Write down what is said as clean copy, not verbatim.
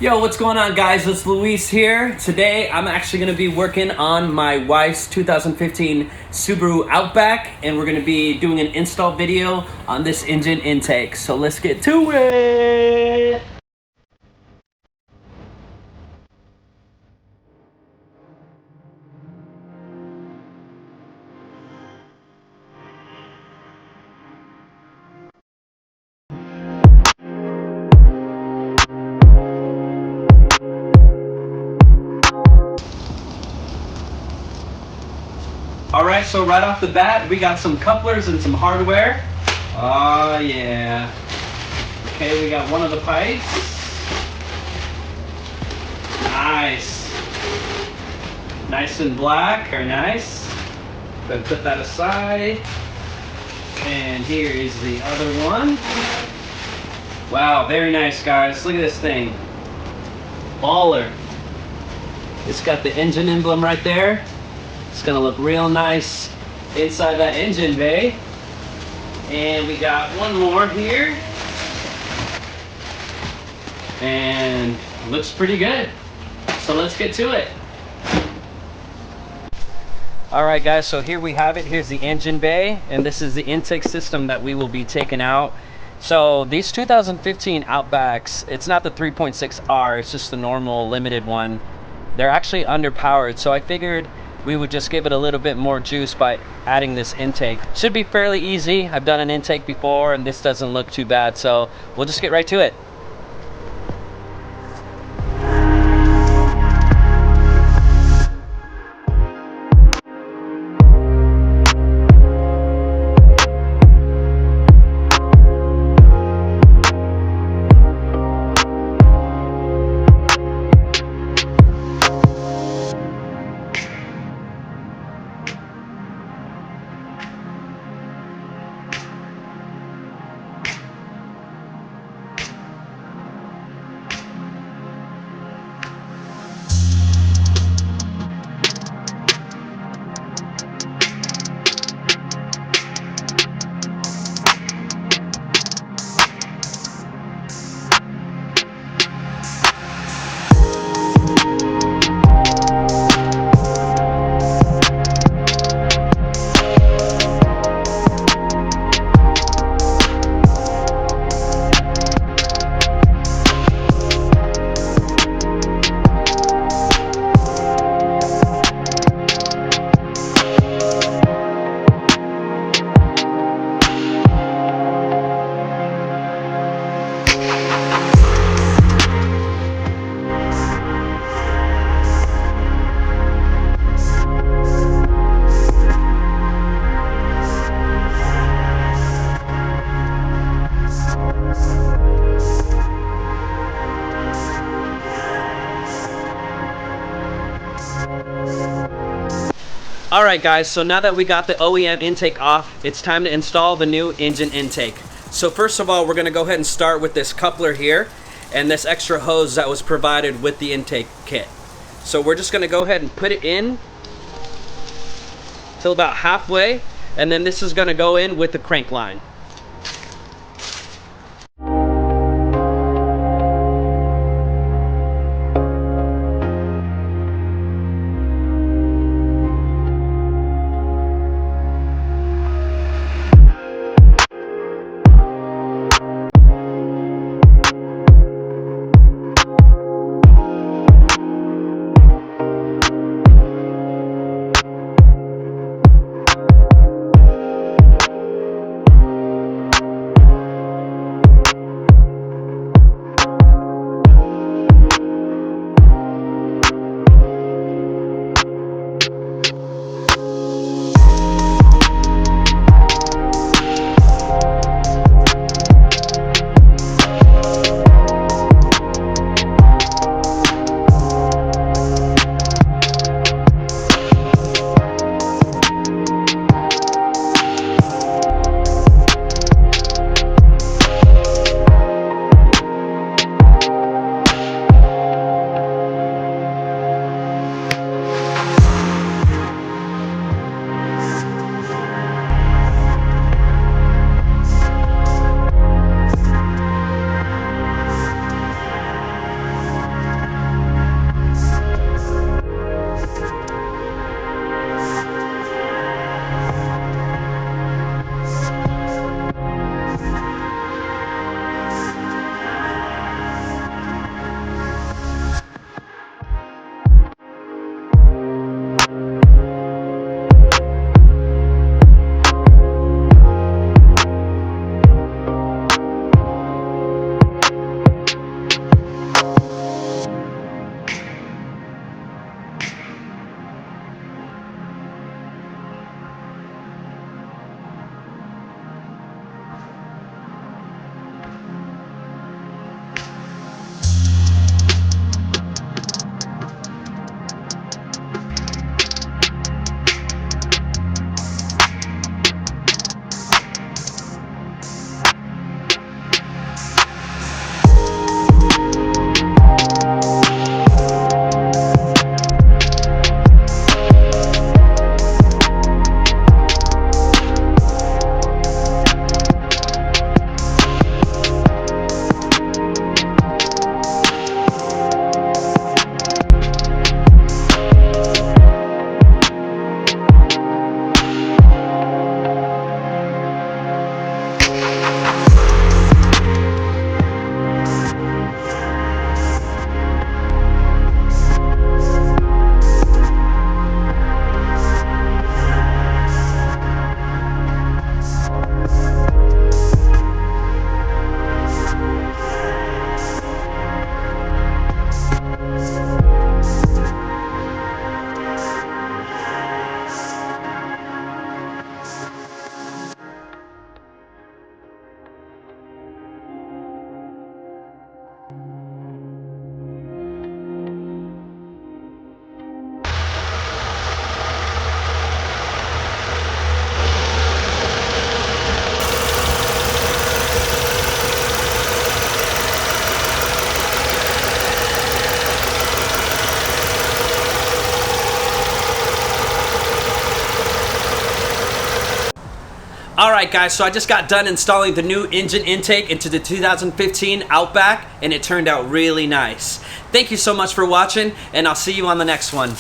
Yo, what's going on, guys? It's Luis here. Today, I'm actually going to be working on my wife's 2015 Subaru Outback, and we're going to be doing an install video on this engine intake. So let's get to it. Alright, so right off the bat, we got some couplers and some hardware. Oh yeah. Okay, we got one of the pipes. Nice. Nice and black, very nice. Then put that aside. And here is the other one. Wow, very nice, guys. Look at this thing. Baller. It's got the engine emblem right there. It's gonna look real nice inside that engine bay. And we got one more here. And looks pretty good. So let's get to it. Alright guys, so here we have it. Here's the engine bay, and this is the intake system that we will be taking out. So these 2015 Outbacks, it's not the 3.6R, it's just the normal limited one. They're actually underpowered, so I figured we would just give it a little bit more juice by adding this intake. Should be fairly easy. I've done an intake before and this doesn't look too bad, so we'll just get right to it. Alright guys, so now that we got the OEM intake off, it's time to install the new engine intake. So first of all, we're going to go ahead and start with this coupler here and this extra hose that was provided with the intake kit. So we're just going to go ahead and put it in till about halfway, and then this is going to go in with the crank line. Alright guys, so I just got done installing the new engine intake into the 2015 Outback, and it turned out really nice. Thank you so much for watching, and I'll see you on the next one.